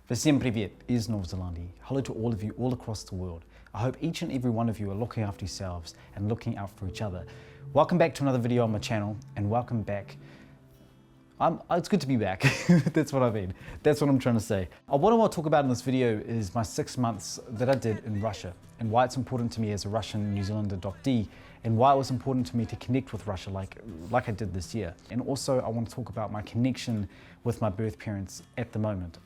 Всем привет из Новой Zealandии. Hello to all of you all across the world. I hope each and every one of you are looking after yourselves and looking out for each other. Welcome back to another video on my channel, and welcome back. It's good to be back. That's what I mean. That's what I'm trying to say. What I want to talk about in this video is my 6 months that I did in Russia, and why it's important to me as a Russian New Zealand adoptee, and why it was important to me to connect with Russia like I did this year. And also I want to talk about my connection with my birth parents at the moment.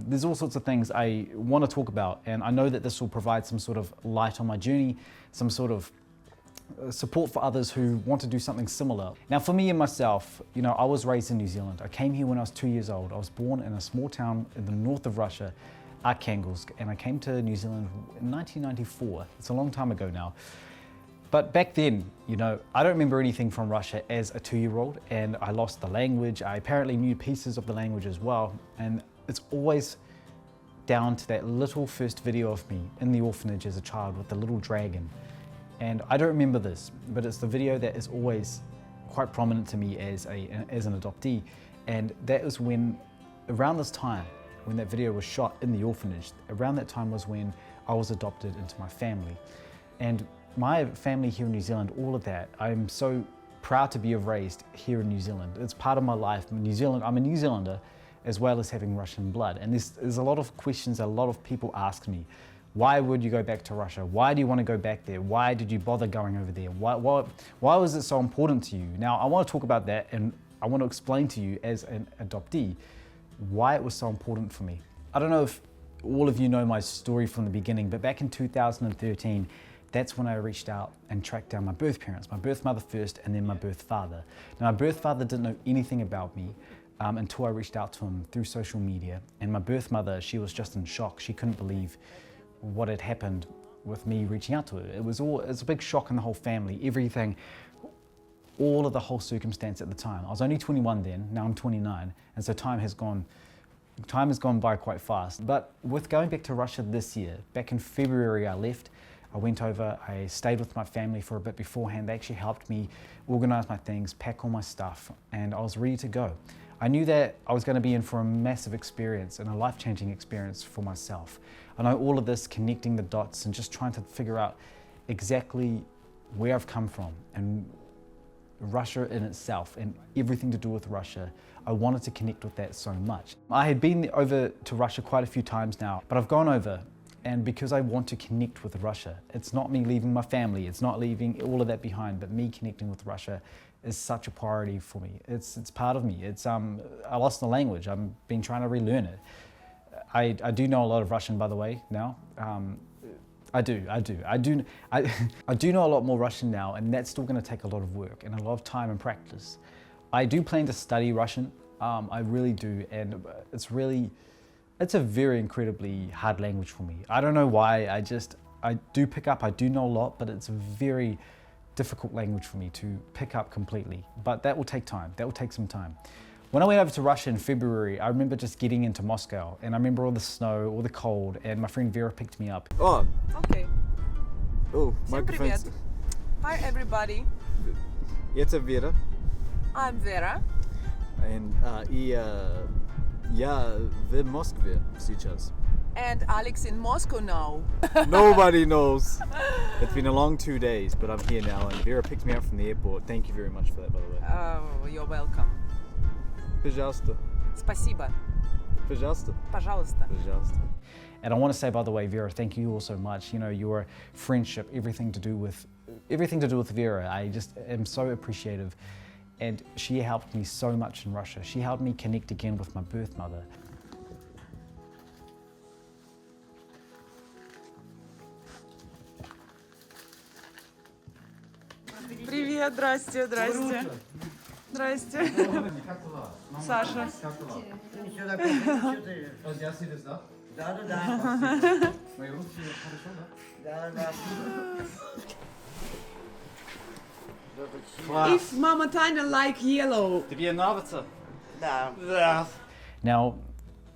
There's all sorts of things I want to talk about, and I know that this will provide some sort of light on my journey, some sort of support for others who want to do something similar. Now for me and myself, you know, I was raised in New Zealand. I came here when I was 2 years old. I was born in a small town in the north of Russia, Arkhangelsk, and I came to New Zealand in 1994. It's a long time ago now. But back then, you know, I don't remember anything from Russia as a 2-year-old, and I lost the language. I apparently knew pieces of the language as well, and it's always down to that little first video of me in the orphanage as a child with the little dragon. And I don't remember this, but it's the video that is always quite prominent to me as an adoptee. And that is when, around this time, when that video was shot in the orphanage, around that time was when I was adopted into my family. And my family here in New Zealand, all of that, I'm so proud to be raised here in New Zealand. It's part of my life. I'm a New Zealander, as well as having Russian blood. And there's a lot of questions a lot of people ask me. Why would you go back to Russia? Why do you want to go back there? Why did you bother going over there? Why was it so important to you? Now, I want to talk about that, and I want to explain to you as an adoptee why it was so important for me. I don't know if all of you know my story from the beginning, but back in 2013, that's when I reached out and tracked down my birth parents, my birth mother first, and then my birth father. Now, my birth father didn't know anything about me until I reached out to him through social media. And my birth mother, she was just in shock. She couldn't believe what had happened with me reaching out to her. It was a big shock in the whole family, everything, all of the whole circumstance at the time. I was only 21 then, now I'm 29, and so time has gone by quite fast. But with going back to Russia this year, back in February I left. I went over, I stayed with my family for a bit beforehand. They actually helped me organize my things, pack all my stuff, and I was ready to go. I knew that I was going to be in for a massive experience and a life-changing experience for myself. I know all of this, connecting the dots and just trying to figure out exactly where I've come from and Russia in itself and everything to do with Russia. I wanted to connect with that so much. I had been over to Russia quite a few times now, but I've gone over, and because I want to connect with Russia. It's not me leaving my family, it's not leaving all of that behind, but me connecting with Russia is such a priority for me. It's part of me. I lost the language. I've been trying to relearn it. I do know a lot of Russian, by the way, now. I do know a lot more Russian now, and that's still going to take a lot of work and a lot of time and practice. I do plan to study Russian. I really do, and it's a very incredibly hard language for me. I don't know why. I do pick up. I do know a lot, but it's a very difficult language for me to pick up completely. But that will take time. That will take some time. When I went over to Russia in February, I remember just getting into Moscow, and I remember all the snow, all the cold, and my friend Vera picked me up. Oh. Okay. Oh, Всем привет. Hi everybody. Это Vera. I'm Vera. And я в Москве сейчас. And Alex in Moscow now. Nobody knows. It's been a long 2 days, but I'm here now, and Vera picked me up from the airport. Thank you very much for that, by the way. Oh, you're welcome. Пожалуйста. Спасибо. Пожалуйста. Пожалуйста. Пожалуйста. And I want to say, by the way, Vera, thank you all so much. You know, your friendship, everything to do with Vera. I just am so appreciative. And she helped me so much in Russia. She helped me connect again with my birth mother. Привет, здрасте, здрасте. Здрасте. Саша. If Mama Tanya like yellow. Тебе нравится? Да. Now,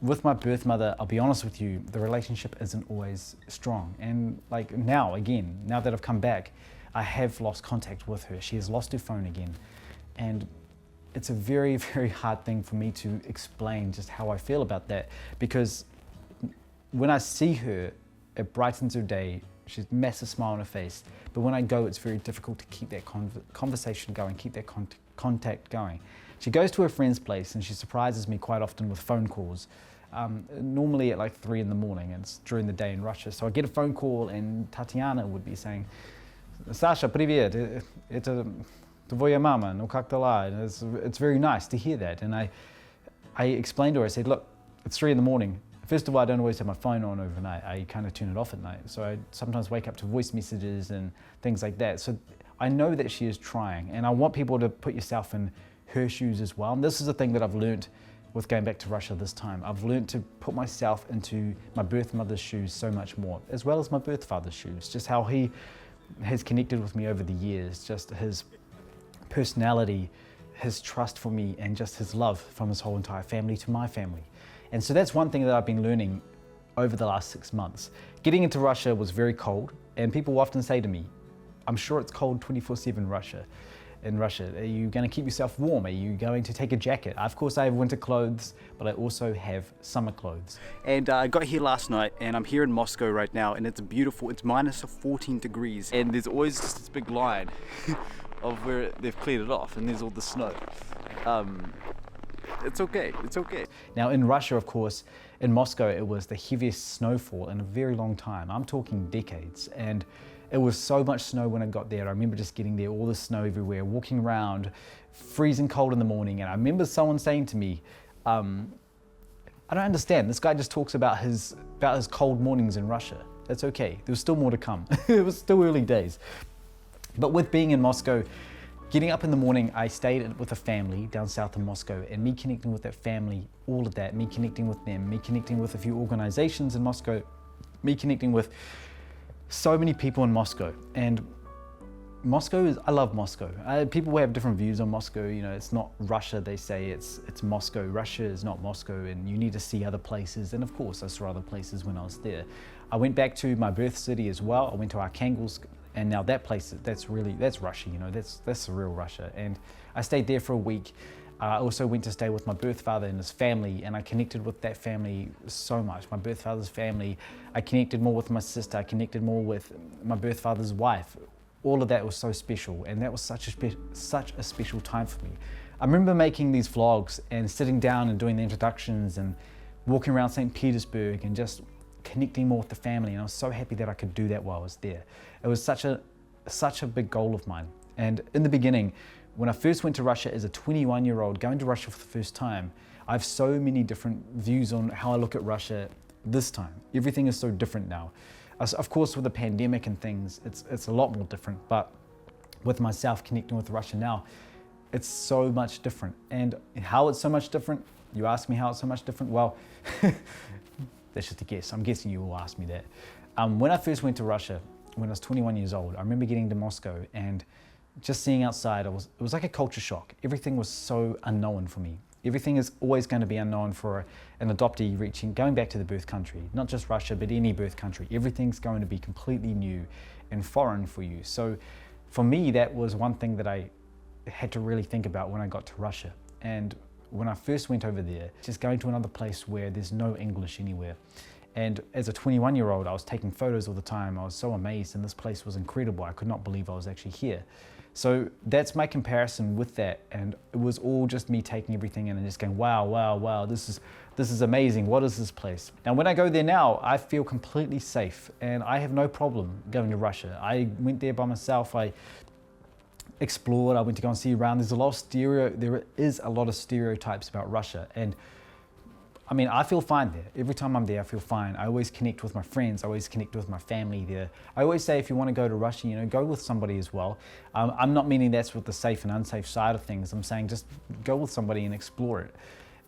with my birth mother, I'll be honest with you, the relationship isn't always strong. And like now that I've come back, I have lost contact with her. She has lost her phone again. And it's a very, very hard thing for me to explain just how I feel about that, because when I see her, it brightens her day. She's a massive smile on her face. But when I go, it's very difficult to keep that conversation going, keep that contact going. She goes to her friend's place and she surprises me quite often with phone calls. Normally at like 3 in the morning, and it's during the day in Russia. So I get a phone call and Tatiana would be saying, Sasha, привет, это твоя мама, ну как дела? It's very nice to hear that. And I explained to her, I said, look, it's 3 in the morning. First of all, I don't always have my phone on overnight. I kind of turn it off at night. So I sometimes wake up to voice messages and things like that. So I know that she is trying, and I want people to put yourself in her shoes as well. And this is the thing that I've learned with going back to Russia this time. I've learned to put myself into my birth mother's shoes so much more, as well as my birth father's shoes, just how he has connected with me over the years, just his personality, his trust for me, and just his love from his whole entire family to my family. And so that's one thing that I've been learning over the last 6 months. Getting into Russia was very cold, and people often say to me, I'm sure it's cold 24/7 in Russia. Are you going to keep yourself warm? Are you going to take a jacket? Of course I have winter clothes, but I also have summer clothes. And I got here last night, and I'm here in Moscow right now, and it's beautiful. It's minus 14 degrees, and there's always just this big line of where they've cleared it off, and there's all the snow. It's okay, it's okay. Now in Russia, of course, in Moscow, it was the heaviest snowfall in a very long time. I'm talking decades. And it was so much snow when I got there. I remember just getting there, all the snow everywhere, walking around, freezing cold in the morning. And I remember someone saying to me, I don't understand. This guy just talks about his cold mornings in Russia. That's okay. There was still more to come. It was still early days. But with being in Moscow, getting up in the morning, I stayed with a family down south in Moscow, and me connecting with that family, all of that, me connecting with them, me connecting with a few organizations in Moscow, me connecting with so many people in Moscow. And I love Moscow. People have different views on Moscow. You know, it's not Russia, they say, it's Moscow. Russia is not Moscow, and you need to see other places. And of course, I saw other places when I was there. I went back to my birth city as well. I went to Arkhangelsk. And now that place, that's Russia, you know, that's the real Russia. And I stayed there for a week. I also went to stay with my birth father and his family, and I connected with that family so much. My birth father's family, I connected more with my sister, I connected more with my birth father's wife. All of that was so special, and that was such a special time for me. I remember making these vlogs and sitting down and doing the introductions and walking around St. Petersburg and just connecting more with the family, and I was so happy that I could do that while I was there. It was such a big goal of mine. And in the beginning, when I first went to Russia as a 21-year-old, going to Russia for the first time, I have so many different views on how I look at Russia this time. Everything is so different now. Of course, with the pandemic and things, it's a lot more different, but with myself connecting with Russia now, it's so much different. And how it's so much different, you ask me how it's so much different, well, that's just a guess. I'm guessing you will ask me that. When I first went to Russia, when I was 21 years old, I remember getting to Moscow and just seeing outside, it was like a culture shock. Everything was so unknown for me. Everything is always going to be unknown for an adoptee going back to the birth country, not just Russia, but any birth country. Everything's going to be completely new and foreign for you. So for me, that was one thing that I had to really think about when I got to Russia. And when I first went over there, just going to another place where there's no English anywhere. And as a 21-year-old, I was taking photos all the time. I was so amazed, and this place was incredible. I could not believe I was actually here. So that's my comparison with that, and it was all just me taking everything in and just going, wow, wow, wow, this is amazing. What is this place? Now, when I go there now, I feel completely safe, and I have no problem going to Russia. I went there by myself. I explored. I went to go and see around. There is a lot of stereotypes about Russia, and I mean, I feel fine there. Every time I'm there, I feel fine. I always connect with my friends. I always connect with my family there. I always say, if you want to go to Russia, you know, go with somebody as well. I'm not meaning that's with the safe and unsafe side of things. I'm saying just go with somebody and explore it.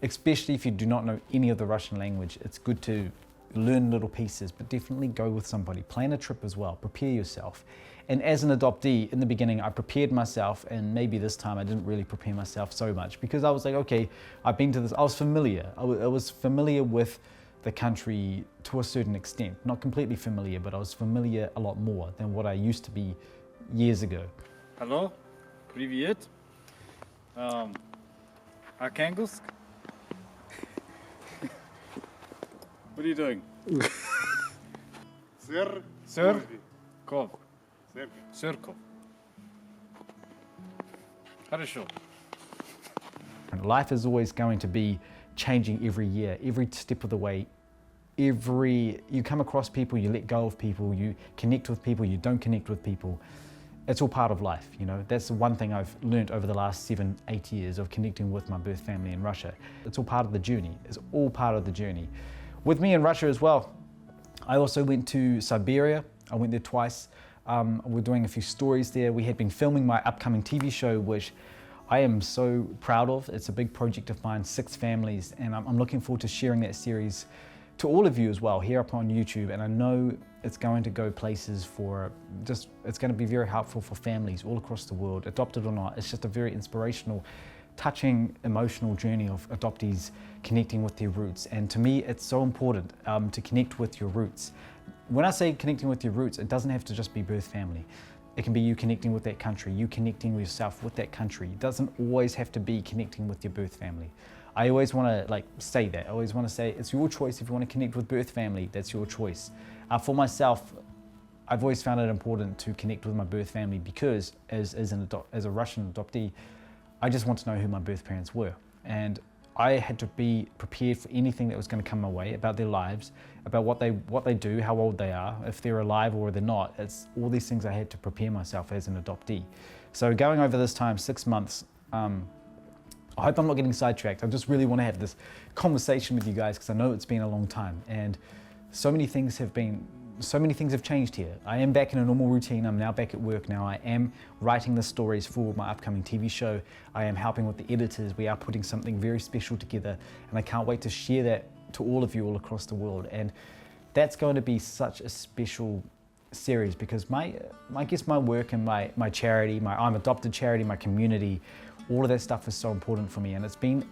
Especially if you do not know any of the Russian language, it's good to learn little pieces, but definitely go with somebody. Plan a trip as well. Prepare yourself. And as an adoptee, in the beginning, I prepared myself, and maybe this time I didn't really prepare myself so much, because I was like, okay, I've been to this, I was familiar. I was familiar with the country to a certain extent. Not completely familiar, but I was familiar a lot more than what I used to be years ago. Hello, привет. Arkhangelsk. What are you doing? Sir. Sir? Kov. Circle. Хорошо. Life is always going to be changing every year, every step of the way. You come across people, you let go of people, you connect with people, you don't connect with people. It's all part of life, you know. That's the one thing I've learned over the last 7-8 years of connecting with my birth family in Russia. It's all part of the journey. It's all part of the journey. With me in Russia as well, I also went to Siberia. I went there twice. We're doing a few stories there. We had been filming my upcoming TV show, which I am so proud of. It's a big project of mine, 6 families, and I'm looking forward to sharing that series to all of you as well here up on YouTube. And I know it's going to go places for it's going to be very helpful for families all across the world, adopted or not. It's just a very inspirational, touching, emotional journey of adoptees connecting with their roots. And to me, it's so important to connect with your roots. When I say connecting with your roots, it doesn't have to just be birth family. It can be you connecting with that country, you connecting with yourself with that country. It doesn't always have to be connecting with your birth family. I always want to say that. I always want to say it's your choice. If you want to connect with birth family, that's your choice. For myself, I've always found it important to connect with my birth family because as a Russian adoptee, I just want to know who my birth parents were. And I had to be prepared for anything that was going to come my way about their lives, about what they do, how old they are, if they're alive or they're not. It's all these things I had to prepare myself as an adoptee. So going over this time, 6 months, I hope I'm not getting sidetracked. I just really want to have this conversation with you guys because I know it's been a long time and so many things have changed here. I am back in a normal routine. I'm now back at work now. I am writing the stories for my upcoming TV show. I am helping with the editors. We are putting something very special together and I can't wait to share that to all of you all across the world. And that's going to be such a special series because I guess my work and my charity, my I'm Adopted charity, my community, all of that stuff is so important for me. And it's been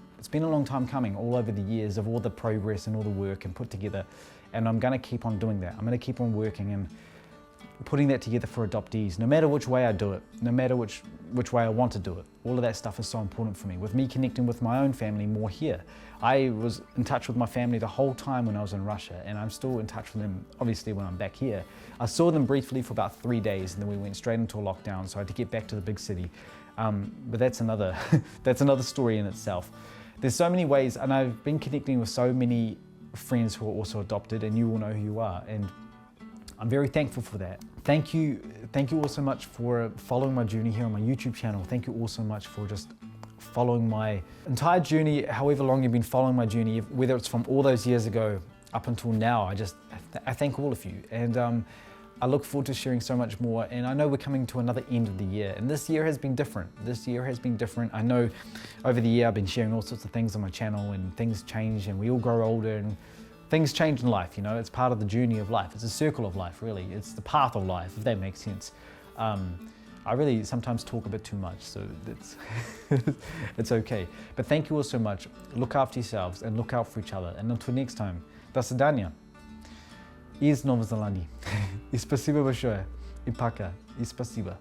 a long time coming, all over the years of all the progress and all the work and put together. And I'm going to keep on doing that. I'm going to keep on working and putting that together for adoptees, no matter which way I do it, no matter which way I want to do it. All of that stuff is so important for me. With me connecting with my own family more here. I was in touch with my family the whole time when I was in Russia, and I'm still in touch with them, obviously, when I'm back here. I saw them briefly for about 3 days, and then we went straight into a lockdown, so I had to get back to the big city. But that's another, that's another story in itself. There's so many ways, and I've been connecting with so many friends who are also adopted, and you all know who you are, and I'm very thankful for that. Thank you all so much for following my journey here on my YouTube channel. Thank you all so much for just following my entire journey, however long you've been following my journey, whether it's from all those years ago up until now. I thank all of you, and I look forward to sharing so much more. And I know we're coming to another end of the year, and this year has been different. I know over the year I've been sharing all sorts of things on my channel, and things change, and we all grow older, and things change in life, you know. It's part of the journey of life. It's a circle of life, really. It's the path of life, if that makes sense. I really sometimes talk a bit too much, so that's it's okay. But thank you all so much. Look after yourselves and look out for each other. And until next time, до свидания. Из Новой Зеландии. И спасибо большое. И пока. И спасибо.